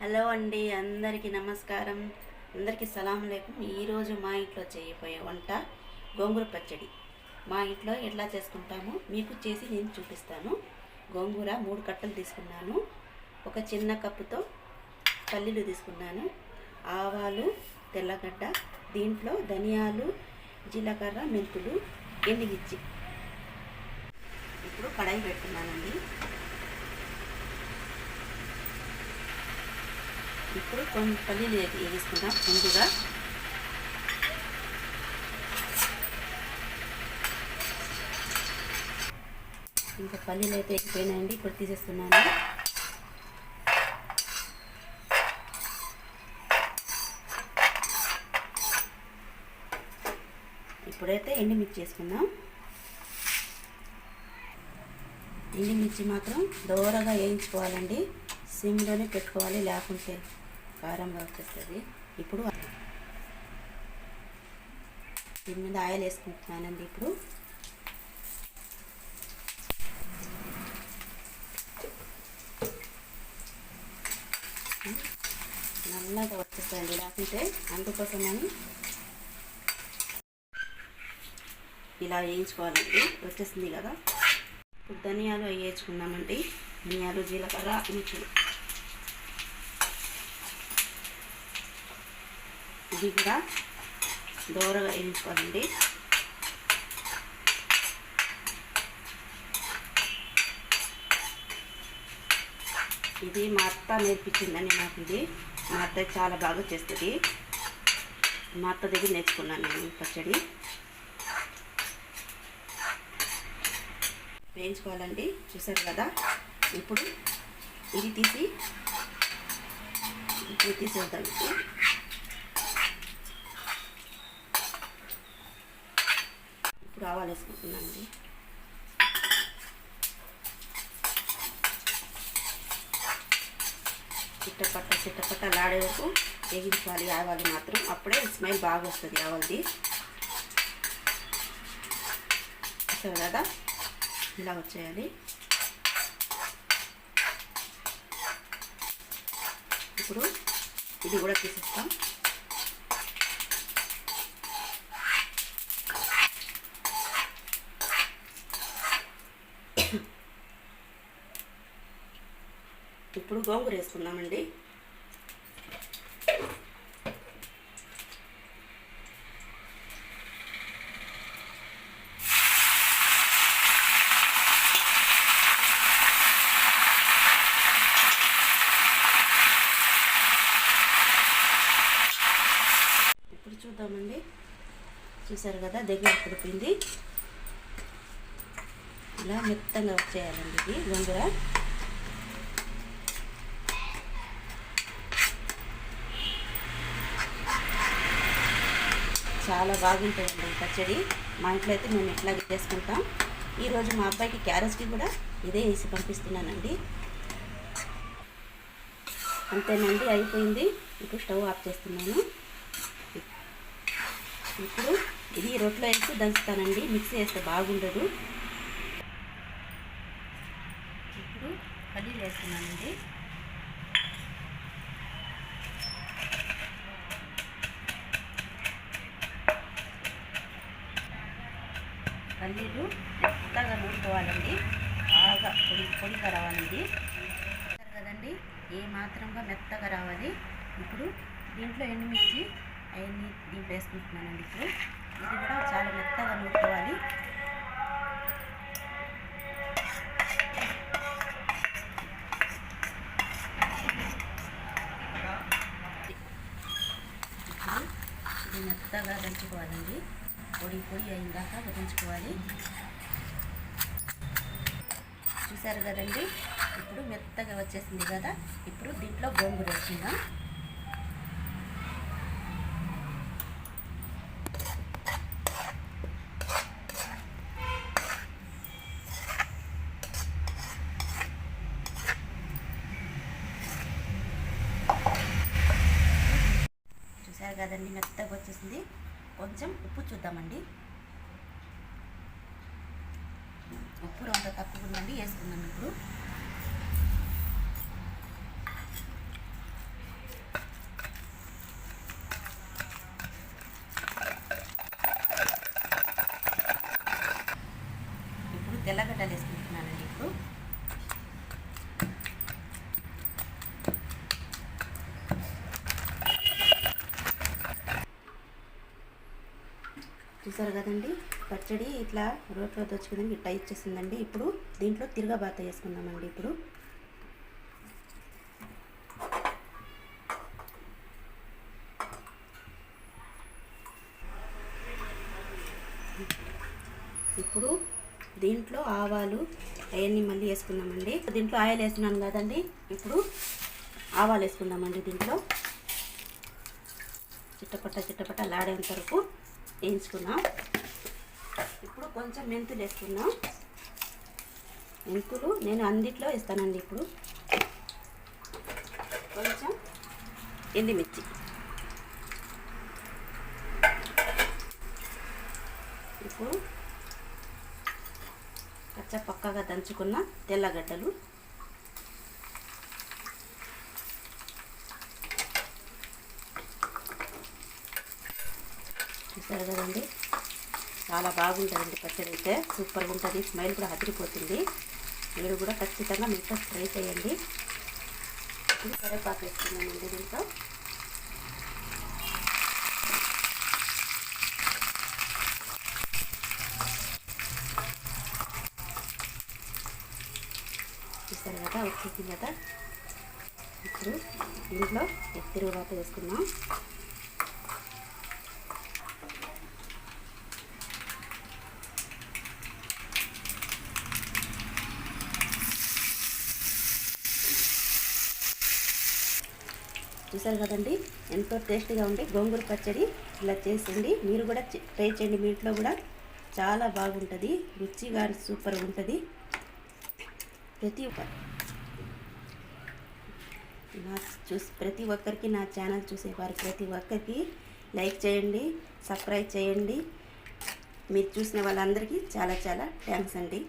Hello అండి, అందరికీ నమస్కారం. అందరికీ సలాం అలైకుం. ఈరోజు మా ఇంట్లో చేయబోయే వంట గోంగూర పచ్చడి. మా ఇంట్లో ఎట్లా చేసుకుంటామో మీకు చేసి నేను చూపిస్తాను. గోంగూర 3 కట్టలు తీసుకున్నాను. ఒక చిన్న కప్పుతో పల్లీలు తీసుకున్నాను. ఆవాలు, తెల్లగడ్డ, దీంట్లో ధనియాలు, జీలకర్ర, మెంతులు, ఎండుమిర్చి. ఇప్పుడు కడాయి పెట్టుకున్నానండి. ఇప్పుడు కొన్ని పల్లీలు వేసుకుందాం. ముందుగా ఇంకా పల్లీలు అయితే ఎక్కిపోయినాయండి. ఇప్పుడు తీసేస్తున్నాను. ఇప్పుడైతే ఎండుమిర్చి వేసుకుందాం. ఎండుమిర్చి మాత్రం దోరగా వేయించుకోవాలండి. సిమ్లోనే పెట్టుకోవాలి, లేకుంటే కారంగా వచ్చేస్తుంది. ఇప్పుడు దీని మీద ఆయిల్ వేసుకుంటున్నానండి. ఇప్పుడు నల్లగా వచ్చేస్తాయండి, లేకుంటే అందుకోసమని ఇలా వేయించుకోవాలండి. వచ్చేసింది కదా. ఇప్పుడు ధనియాలు వేయించుకుందామండి. ధనియాలు, జీలకర్ర, మిర్చులు ఇది కూడా దోరగా వేయించుకోవాలండి. ఇది మా అత్త నేర్పించిందండి నాకు. ఇది మా అత్త చాలా బాగా చేస్తుంది. మా అత్త దగ్గర నేర్చుకున్నాను నేను పచ్చడి. వేయించుకోవాలండి. చూసారు కదా. ఇప్పుడు ఇది తీసేద్దాం. ఇప్పుడు ఆవాలు వేసుకుంటున్నానండి. చిట్టపట్ట లాడే వరకు వేగించాలి ఆవాలు మాత్రం. అప్పుడే స్మెల్ బాగా వస్తుంది ఆవాలది. చూసారు కదా, ఇలా వచ్చేయాలి. ఇప్పుడు ఇది కూడా తీసేస్తాం. ఇప్పుడు గోంగూర వేసుకుందామండి. ఇప్పుడు చూద్దామండి. చూసారు కదా, దగ్గర పడిపోయింది. ఇలా మెత్తంగా వచ్చేయాలండి ఇది గోంగూర. చాలా బాగుంటుందండి ఈ పచ్చడి. మా ఇంట్లో అయితే మేము ఇట్లాగే చేసుకుంటాం. ఈరోజు మా అబ్బాయికి క్యారెట్కి కూడా ఇదే వేసి పంపిస్తున్నానండి. అంతేనండి, అయిపోయింది. ఇప్పుడు స్టవ్ ఆఫ్ చేస్తున్నాను. ఇప్పుడు ఇది రొట్టెలో వేసి దంచుతానండి. మిక్సీ వేస్తే బాగుండదు. ఇప్పుడు పల్లీలు వేస్తున్నానండి. పల్లీలు మెత్తగా నూరుకోవాలండి. బాగా పొడిగా రావాలండి. కదండి, ఏ మాత్రంగా మెత్తగా రావాలి. ఇప్పుడు దీంట్లో ఎండుమిర్చి అవన్నీ దీంట్లో వేసుకుంటున్నానండి. ఇప్పుడు ఇది కూడా చాలా మెత్తగా నూరుకోవాలి. ఇప్పుడు ఇది మెత్తగా దంచుకోవాలండి. పొడి అయిందాక దంచుకోవాలి. చూసారు కదండి, ఇప్పుడు మెత్తగా వచ్చేసింది కదా. ఇప్పుడు దీంట్లో గోంగూర వేసుకుందాం. చూసారు కదండి, మెత్తగా వచ్చేసింది. కొంచెం ఉప్పు చూద్దామండి. ఉప్పు రొంత తక్కువ ఉందండి, వేసుకున్నాం. ఇప్పుడు చూసారు కదండి, పచ్చడి ఇట్లా రోట్లో దొచ్చుకుందని ఇట్లా ఇచ్చేసిందండి. ఇప్పుడు దీంట్లో తిరగబాత వేసుకుందామండి. ఇప్పుడు దీంట్లో ఆవాలు అవన్నీ మళ్ళీ వేసుకుందామండి. దీంట్లో ఆయిల్ వేస్తున్నాను కదండి, ఇప్పుడు ఆవాలు వేసుకుందామండి. దీంట్లో చిట్టపట్ట లాడేంత వరకు వేయించుకున్నాం. ఇప్పుడు కొంచెం మెంతులు వేసుకున్నాం. మెంతులు నేను అందిట్లో వేస్తానండి. ఇప్పుడు కొంచెం ఎండుమిర్చి, ఇప్పుడు పక్కగా దంచుకున్న తెల్లగడ్డలు, చూసారు కదండి, చాలా బాగుంటుందండి పచ్చడి అయితే, సూపర్గా ఉంటుంది. స్మైల్ కూడా అదిరిపోతుంది. మీరు కూడా ఖచ్చితంగా మీతో ట్రై చేయండి. ఇప్పుడు కరివేపాకు వేస్తున్నానండి దీంట్లో. చూసారు కదా, వచ్చేసింది కదా. ఇప్పుడు దీంట్లో తిరుగుబాత వేసుకున్నాం. చూసారు కదండి, ఎంతో టేస్టీగా ఉండి గోంగూర పచ్చడి ఇలా చేసింది. మీరు కూడా ట్రై చేయండి. మీ ఇంట్లో కూడా చాలా బాగుంటుంది, రుచిగా సూపర్గా ఉంటుంది. ప్రతి ఒక్కరికి నా ఛానల్ చూసేవారు ప్రతి ఒక్కరికి లైక్ చేయండి, సబ్స్క్రైబ్ చేయండి. మీరు చూసిన వాళ్ళందరికీ చాలా చాలా థ్యాంక్స్ అండి.